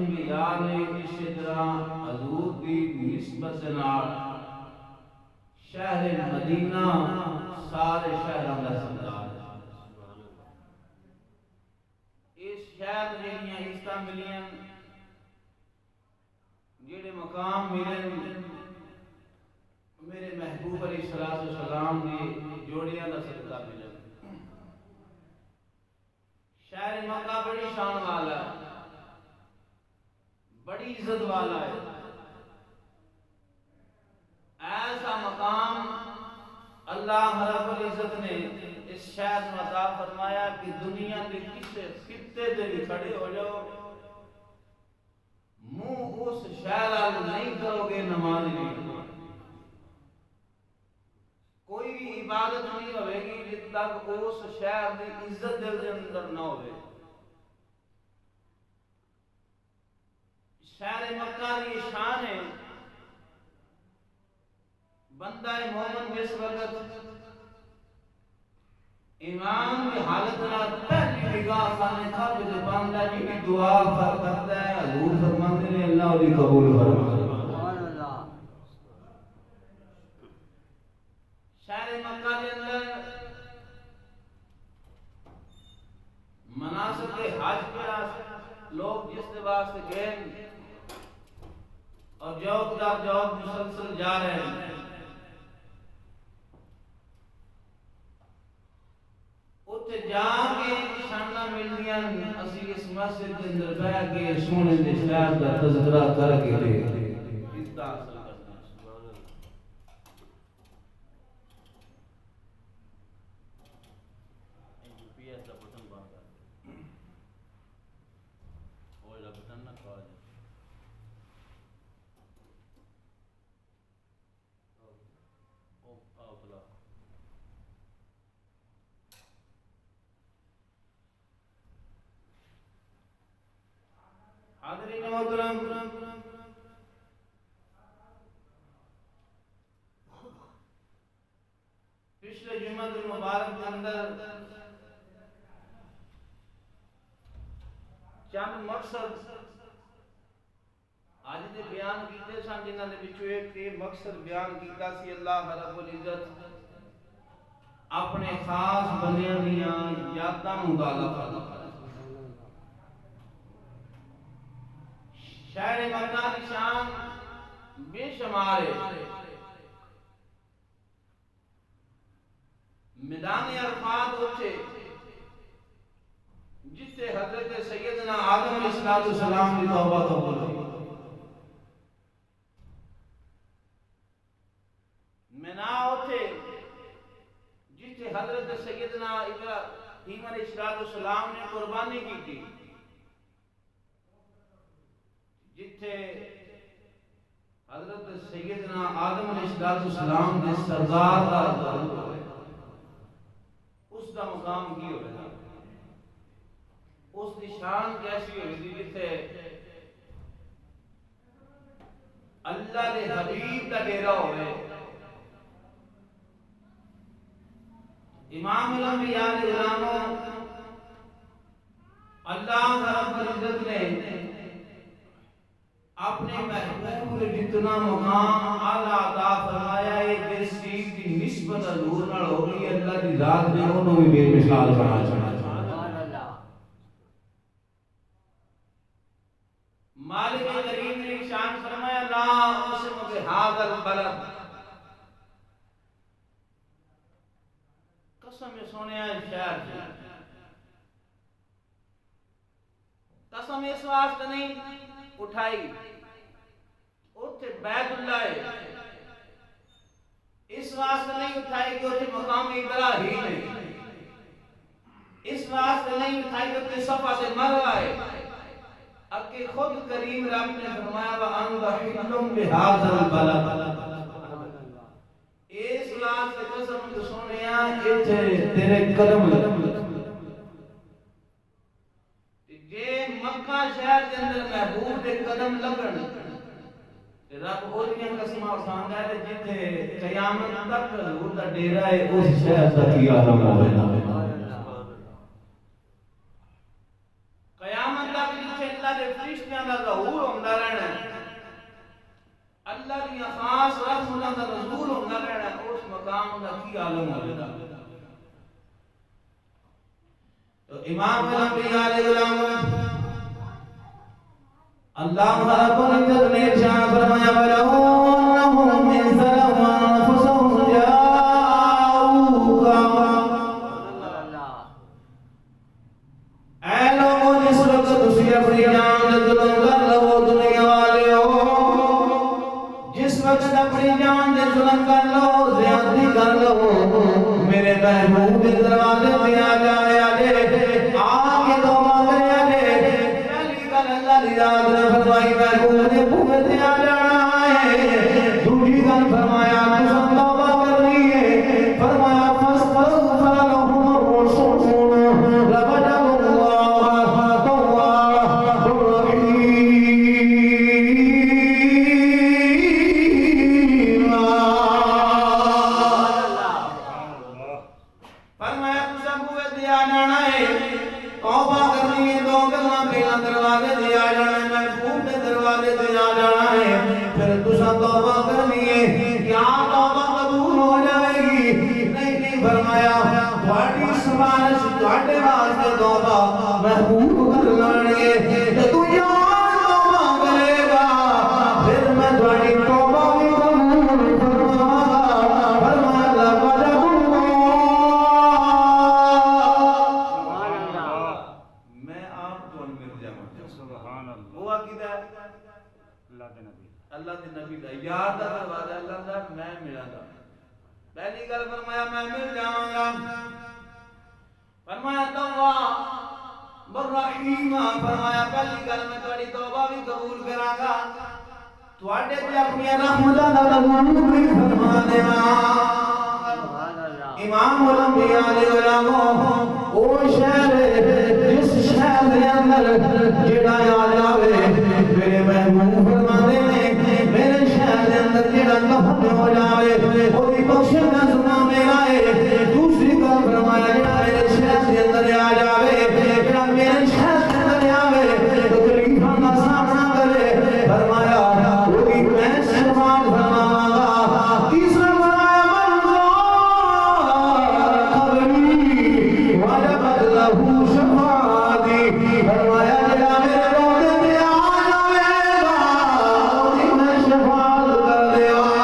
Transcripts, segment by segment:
انبیاء نے اسی طرح حضور کی نسبت نال شہر مدینہ سارے شہراں دا سردار اس شہر جڑیاں عزتاں ملیاں جڑے مقام ملے میرے محبوب علیہ السلام دی جوڑیاں دا صدقہ ملے شہر مکہ بڑی شان والا ہے بڑی عزت والا ہے ایسا مقام اللہ رب العزت نے اس شہر میں عطا فرمایا کہ دنیا کے کسی خطے تے بھی کھڑے ہو جاؤ منہ اس شہر والے نہیں کرو گے نماز نہیں کوئی بھی عبادت نہیں ہوئے گی جب تک اس شہر کی عزت دل کے اندر نہ ہوئے شہر مکہ کی شان ہے بندہ مومن جس وقت ایمان کی حالت نہ پہلی نگاہ خانے خواب سے بندہ جی کی دعا کرتا ہے حضور فرماتے ہیں اللہ علی قبول فرمائے شہر مکہ کے اندر مناسک حج کے لوگ جس کے واسطے گئے اور جوک در جوک مسلسل جا رہے ہیں اتنے جا کے شانہ ملدیاں اسی اس مسجد کے اندر بیٹھ کے سونے دے شہر کا تذکرہ کر کے دے اس کا حاصل کرنا حاضرین محترم پچھلے جمعہ المبارک کے اندر چند مقصد آج دے بیان کیتے سن جنہاں دے وچوں ایک مقصد بیان کیتا سی اللہ رب العزت اپنے خاص بندیاں دیاں یاداں مطالعہ فرماتا شہر مکہ کی شان بے شمار ہے میدان عرفات ہوتے جس سے حضرت سیدنا آدم علیہ السلام کی توبہ قبول ہوئی منا ہوتے جس سے حضرت سیدنا ابراہیم علیہ السلام نے قربانی کی تھی جتھے حضرت سیدنا آدم علیہ السلام نے سردار دا اس دا مقام کی ہوئے اس دی شان کیسی ہوئی تھی جتھے اللہ دے حبیب دا ڈیرا ہوئے امام الانبیاء علیہ السلام اللہ رب العزت نے اپنے محبوب جتنا مقام اعلیٰ عطا فرمایا ہے جس چیز کی نسبت حضور نال ہو گئی اللہ کی ذات نے انہوں بھی بے مثال بنا چھوڑا مالک کریم نے شان فرمایا لا اقسم بهذا البلد قسم سونیا شہر سے قسم اس واسطے نہیں اٹھائی اوتھے بیت اللہ ہے اس واسطے نہیں اٹھائی کہ اوتھے مقام ابراہیم ہے اس واسطے نہیں اٹھائی کہ اوتھے صفا سے مروہ ہے اکہ خود کریم رب نے فرمایا وَأَنْتَ حِلٌّ بِهَذَا الْبَلَدِ اس واسطے قسم سونیا ایتھے تیرے قدم مکہ شہر کے اندر محبوب دے قدم لگن رب اولیاں قسمہ آسان ہے جتھے قیامت تک حضور دا ڈیرا ہے اس شہر تک ہی عالم ہوئے قیامت تک جتھے اللہ دے فرشتے فرشتیاں دا ظہور ہوندا رہنا ہے، اللہ دی خاص رحمت دا نزول ہوندا رہنا ہے، اس مقام دا کی عالم ہوگا۔ تو امام الانبیاء علیہ السلام اللہ رب العزت نے ارشاد فرمایا وَلَوْ أَنَّهُمْ إِذْ ظَلَمُوا أَنفُسَهُمْ جَاءُوكَ، اے لوگوں جس وقت تسی اپنی جان تے ظلم کر لو دنیا والے ہو، جس وقت اپنی جان تے ظلم کر لو زیادتی کر لو، میرے محبوب کے دروازے پہ آ جائے آ کے توبہ کرے پہلی گل اللہ دی ذات نے فرمائی محبوب نے بھومے تے آ جانا ہے، دوسری گل فرمایا تساں توبہ کرنی ہے، فرمایا فاستغفر لهم الرسول لوجدوا الله توابا رحيما۔ فرمایا تساں بھومے تے آ جانا ہے، توبہ کرنی ہے، دو گلاں پہلا دروازے تے آ جانا ہے، محبوب دے دروازے تے آ جانا ہے، پھر تساں توبہ کرنی ہے، کیا توبہ قبول ہو جائے گی؟ نہیں فرمایا تھوڑی سفارش تھوڑے واسطے توبہ محبوب کر لین گے، تے تو یار توبہ کرے گا پھر میں تھوڑی توبہ بھی قبول فرماواں گا۔ فرمایا لقد اللہ دے نبی دا یار دا دروازہ اللہ دا میں ملا دا، پہلی گل فرمایا میں مل جاواں گا، فرمایا توبہ برحیم، فرمایا پہلی گل میں تہاڈی توبہ بھی قبول کراں گا، تواڈے تے اپنی رحمتاں دا نزول بھی فرما دیواں۔ امام الانبیاء علیہ السلام او شہر جس شہر دے اندر جڑا آ جاوے میرے محبوب فرماندے نے میرے شہر دے اندر جڑا دفن ہو جاوے اودی بخشش دا سنا میرا ہے۔ دوسری گل فرمایا جڑا میرے شہر دے اندر آ جاوے جڑا میرے شہر دے اندر آوے تکلیفاں دا سامنا کرے، فرمایا اودی میں شفاعت فرماواں گا۔ تیسرا فرمایا جڑا میرے روزے تے آ جاوے گا اودی میں شفاعت کر دیواں،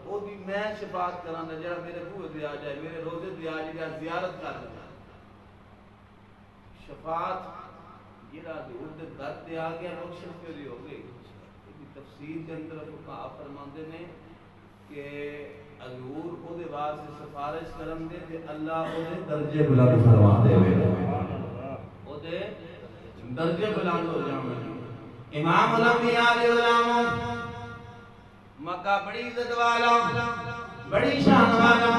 اودی میں شفاعت کراں گا، جڑا میرے بوئے تے آ جائے میرے روزے تے آ جائے زیارت کر دے، شفاعت جڑا حضور دے در تے آ گیا بخشش پوری ہو گئی۔ تفسیر کے اندر فقہا فرماندے نے کہ حضور او دے واسطے سفارش کرن دے تے اللہ او دے درجے بلند فرما دے وے، او دے درجے بلند ہو جاویں۔ امام الانبیاء علیہ السلام مکہ بڑی عزت والا بڑی شان والا،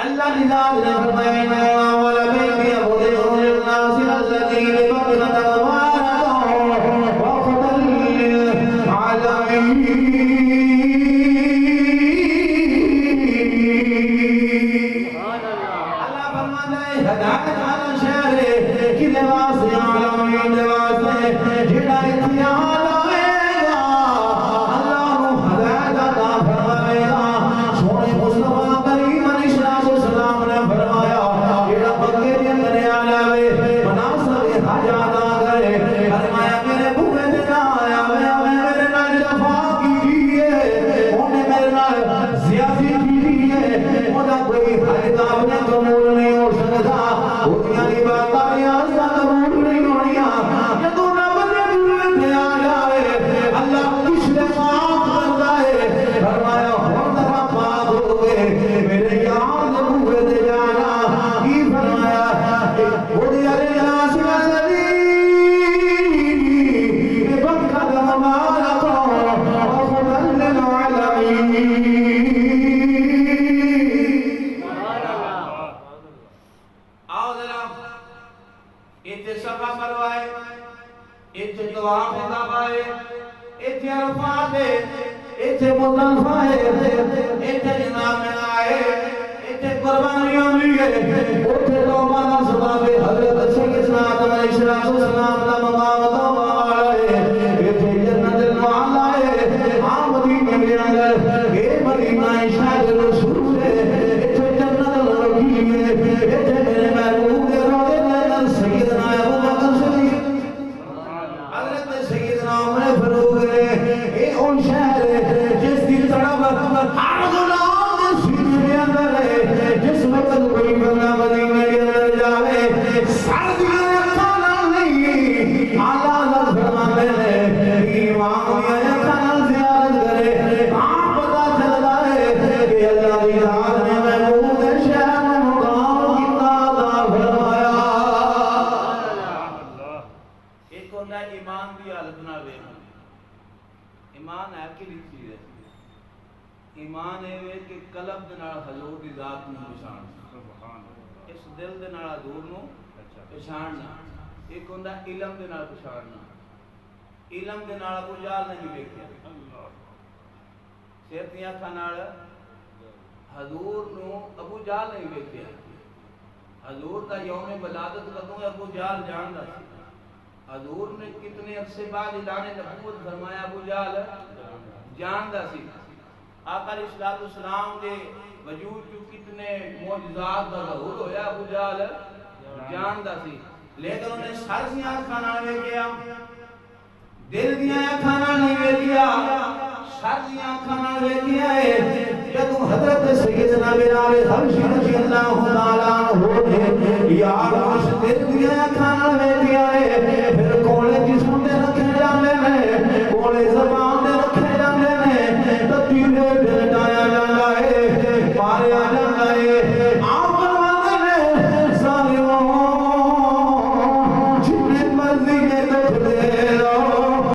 اللہ دی ذات نے فرمایا امام والا بے ابو دے الناس الذی بقدر جتھے قربانی ہوندی ہے اوتھے توبہ دا سبب حضرت سیدنا آدم علیہ السلام دا مقام توبہ والا ہے ایتھے جنت المعلا ہے ہاں مدینے دے اندر اے مدینہ شاہد رسول ہے ایتھے جنت الوکیل ہے ایتھے میرے محبوب دے روضے دے اندر سیدنا ابو بکر صدیق حضرت سیدنا عمر فاروق اے اون شہر ہے جس دی تڑپ ہر غلام دے سینے دے اندر ہے جس وقت کوئی بندہ مدینے کے اندر جاوے سردیاں کھانا نہیں اعلیٰ فرماتے ہیں ایمان یا کھانا زیارت کرے آپ پتا چلتا ہے کہ اللہ کی ذات نے محمود شہر میں مقام کتنا عطا فرمایا ایک ہوتا ہے ایمان کی حالت نہ وے ایمان ہے کہ چیز ہے ایمان ہے کہ قلب دے نال حضور دی ذات نوں پہچان اس دل دے نال حضور نوں پہچاننا ایک ہوندا علم دے نال پہچاننا علم دے نال ابو جہل نہیں ویکھیا صرف دی اکھاں نال حضور نوں ابو جہل نہیں ویکھیا حضور دا یوم ولادت کدوں ابو جہل جاندا سی حضور نے کتنے عرصے بعد اعلان نبوت فرمایا ابو جہل جاندا سی آقا علیہ السلام دے وجود جو کتنے معجزات دا ظہور ہویا ابو جہل جاندا سی لیکن انہیں سر دیاں اکھاں نال ویکھیا دل دیاں اکھاں نال نہیں ویکھیا سر دیاں اکھاں نال ویکھیا ہے جدوں حضرت سیدنا بلال حبشی رضی اللہ تعالی عنہ نے یا